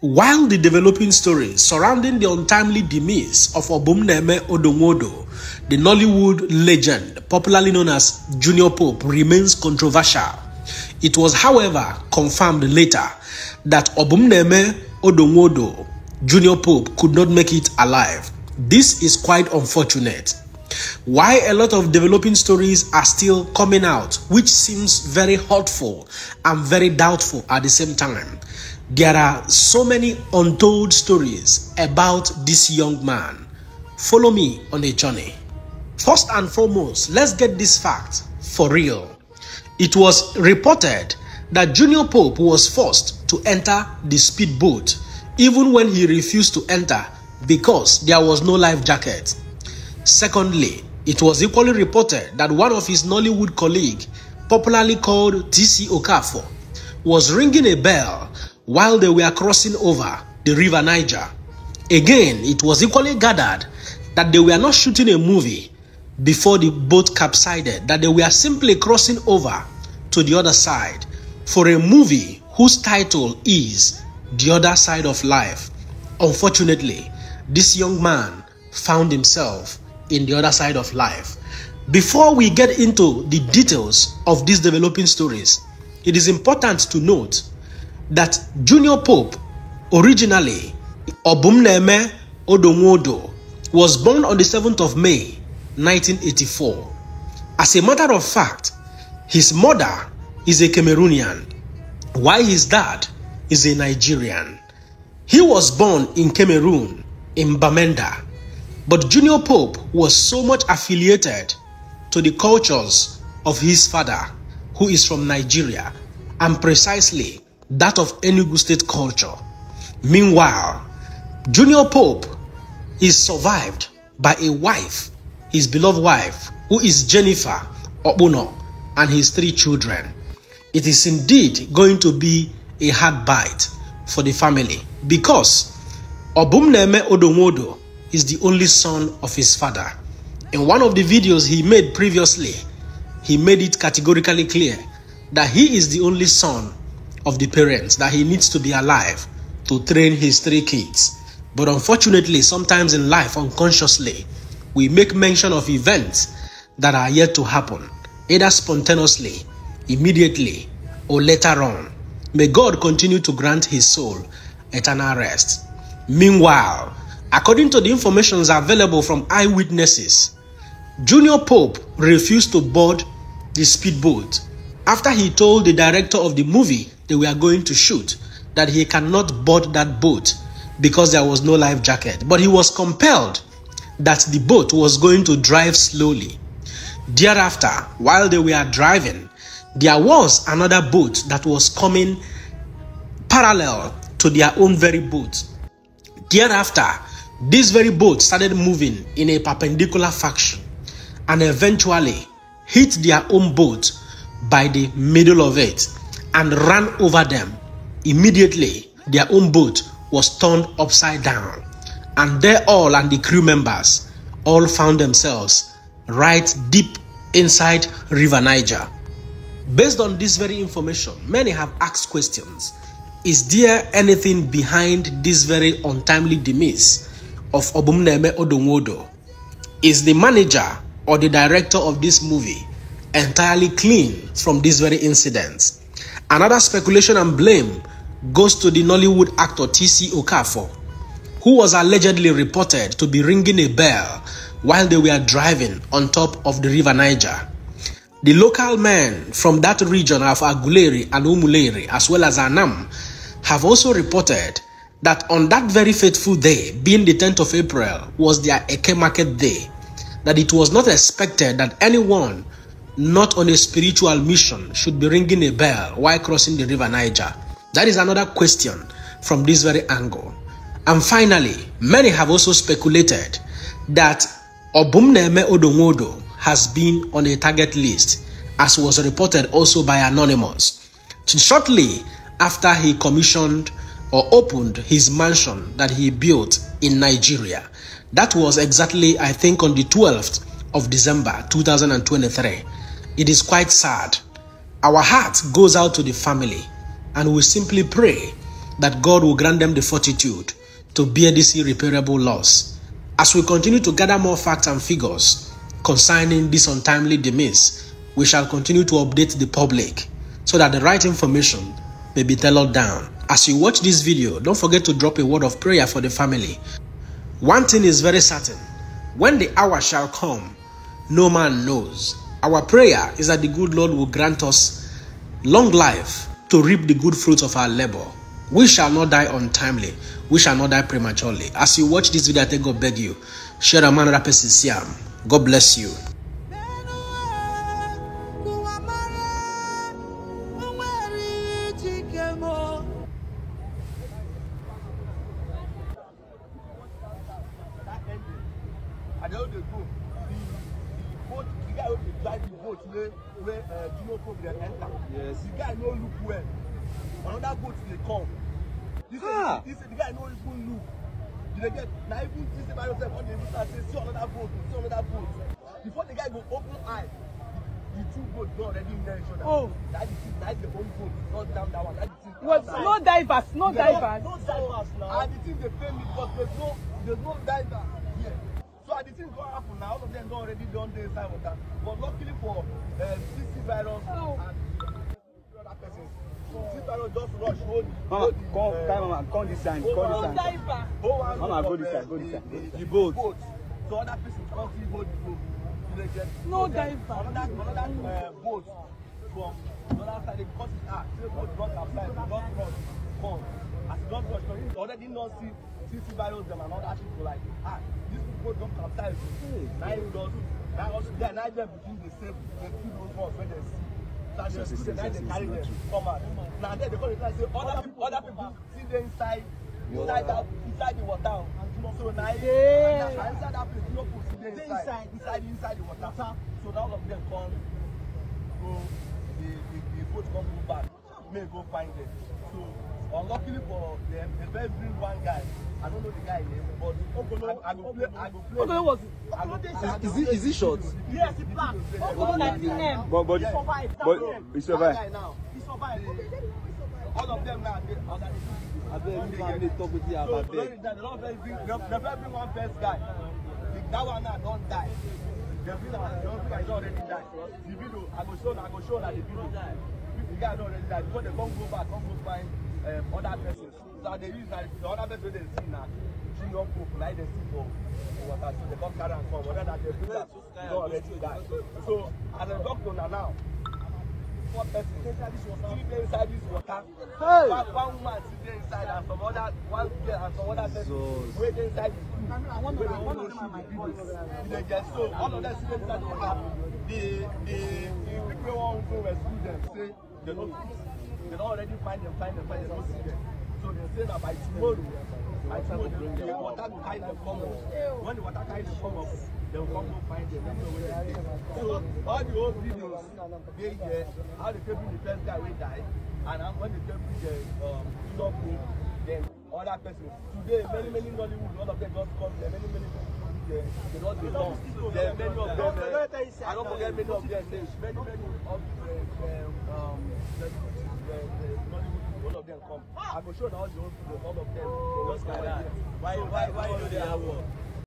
While the developing stories surrounding the untimely demise of Obumneme Odonwodo, the Nollywood legend, popularly known as Junior Pope, remains controversial, it was, however, confirmed later that Obumneme Odonwodo, Junior Pope, could not make it alive. This is quite unfortunate. Why a lot of developing stories are still coming out, which seems very hurtful and very doubtful at the same time. There are so many untold stories about this young man. Follow me on a journey. First and foremost, let's get this fact for real. It was reported that Junior Pope was forced to enter the speedboat even when he refused to enter because there was no life jacket. Secondly, it was equally reported that one of his Nollywood colleagues, popularly called TC Okafor, was ringing a bell while they were crossing over the river Niger. Again, it was equally gathered that they were not shooting a movie before the boat capsized, that they were simply crossing over to the other side for a movie whose title is The Other Side of Life. Unfortunately, this young man found himself in the other side of life. Before we get into the details of these developing stories, it is important to note that Junior Pope, originally Obumneme Odonwodo, was born on the 7th of May, 1984. As a matter of fact, his mother is a Cameroonian, while his dad is a Nigerian. He was born in Cameroon, in Bamenda, but Junior Pope was so much affiliated to the cultures of his father, who is from Nigeria, and precisely that of Enugu State culture. Meanwhile, Junior Pope is survived by a wife, his beloved wife, who is Jennifer Obuno, and his 3 children. It is indeed going to be a hard bite for the family because Obumneme Odonwodo is the only son of his father. In one of the videos he made previously, he made it categorically clear that he is the only son of the parents, that he needs to be alive to train his 3 kids. But unfortunately, sometimes in life, unconsciously, we make mention of events that are yet to happen, either spontaneously, immediately, or later on. May God continue to grant his soul eternal rest. Meanwhile, according to the information available from eyewitnesses, Junior Pope refused to board the speedboat after he told the director of the movie they were going to shoot that he cannot board that boat because there was no life jacket. But he was compelled that the boat was going to drive slowly. Thereafter, while they were driving, there was another boat that was coming parallel to their own very boat. Thereafter, this very boat started moving in a perpendicular fashion and eventually hit their own boat by the middle of it and ran over them. Immediately, their own boat was turned upside down, and they all and the crew members all found themselves right deep inside River Niger. Based on this very information, many have asked questions. Is there anything behind this very untimely demise of Obumneme Odonwodo? Is the manager or the director of this movie entirely clean from this very incident? Another speculation and blame goes to the Nollywood actor TC Okafor, who was allegedly reported to be ringing a bell while they were driving on top of the River Niger. The local men from that region of Aguleri and Umuleri, as well as Anam, have also reported that on that very fateful day, being the 10th of April, was their Eke Market Day, that it was not expected that anyone not on a spiritual mission should be ringing a bell while crossing the River Niger. That is another question from this very angle. And finally, many have also speculated that Obumneme Odonwodo has been on a target list, as was reported also by Anonymous, shortly after he commissioned or opened his mansion that he built in Nigeria. That was exactly, I think, on the 12th of December 2023. It is quite sad. Our heart goes out to the family, and we simply pray that God will grant them the fortitude to bear this irreparable loss. As we continue to gather more facts and figures concerning this untimely demise, we shall continue to update the public so that the right information may be tailored down. As you watch this video, don't forget to drop a word of prayer for the family. One thing is very certain: when the hour shall come, no man knows. Our prayer is that the good Lord will grant us long life to reap the good fruits of our labor. We shall not die untimely. We shall not die prematurely. As you watch this video, I take God beg you, share a man another person see him. God bless you. I don't know go. The guy who drive the boat where Junior Pope they enter. Yes. The guy no look well. Another boat they come. This the guy no even look. They get now even this by yourself on the start say see another boat, see another boat. Before the guy go open eye, the two boats don't already near each other. Oh, that's the whole boat. Not down that one. That's the thing. Well, no divers, no divers. No divers now. And the thing they pay me because there's no diver here. So the things going to happen now, all of them don't already done the inside water. But luckily for CC virus and other persons, CC virus just rush hold come this side, come this side. Mama, go this side, go this side. The boat. So other persons can't see hold the boat. No diver. Another boat from the other side, because it's hard. The boat runs outside, the boat runs, come. As it don't rush, you already not see CC virus them and all that shit like, this boat don't capsize. Now Niger between the same, the two those ones when they see. So they carry them, come out. Now then they come and say, other people see them inside the water. So now inside that place, no people see them inside the water. So now all of them come, go, the boat come go back, may go find them. So unluckily for them, they first bring one guy. I don't know the guy name, but I go play. Okay, what was it? Is he short? Yes, it's black. But he survived. He survived. All of them now. I bet you can't talk with you about that. They bring one first guy. That one now don't die. The guy already died. The video, I go show that the video. The guy already died. Because they can't go back, can't go find other persons. So they use the other person they see now. Junior Pope, like they see for water. So they can't carry and come. Whether that they do that, they already died. So as a doctor now, one person still inside this water. Hey. One woman still inside and some other one girl and some other person wait inside the pool. So all of them still inside the water. The people who want to rescue them say they don't already find them, they don't see them. So they say that by tomorrow the water will carry them come up. When the water carries them come up, they will come to find them. So all the old videos they here, how they bring the first guy will die, and when they bring the stop then other persons. Today many Nollywood, all of them just come there, many people they don't belong. There are many of them. I don't forget many of them names. Many of all of them come. I will show all the old people, all of them. Why you know they have one?